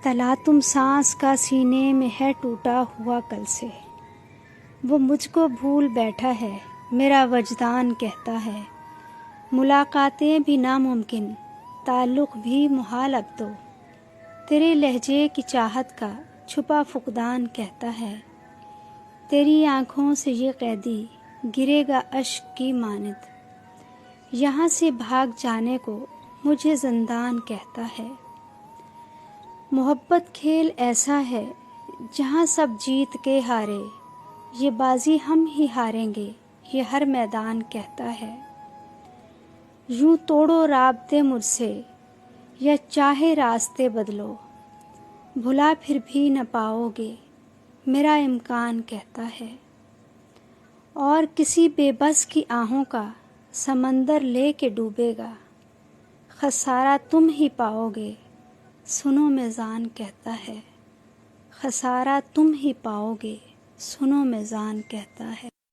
तलातुम सांस का सीने में है टूटा हुआ कल से। वो मुझको भूल बैठा है, मेरा वजदान कहता है। मुलाकातें भी नामुमकिन, ताल्लुक़ भी मुहाल अब तो। तेरे लहजे की चाहत का छुपा फुक़दान कहता है। तेरी आँखों से ये कैदी गिरेगा अश्क की मानद। यहाँ से भाग जाने को मुझे ज़िंदान कहता है। मोहब्बत खेल ऐसा है जहाँ सब जीत के हारे, ये बाजी हम ही हारेंगे, ये हर मैदान कहता है। यूँ तोड़ो राब्ते मुझसे या चाहे रास्ते बदलो, भुला फिर भी न पाओगे, मेरा इम्कान कहता है। और किसी बेबस की आहों का समंदर लेके डूबेगा, खसारा तुम ही पाओगे, सुनो मिज़ान कहता है। खसारा तुम ही पाओगे, सुनो मिज़ान कहता है।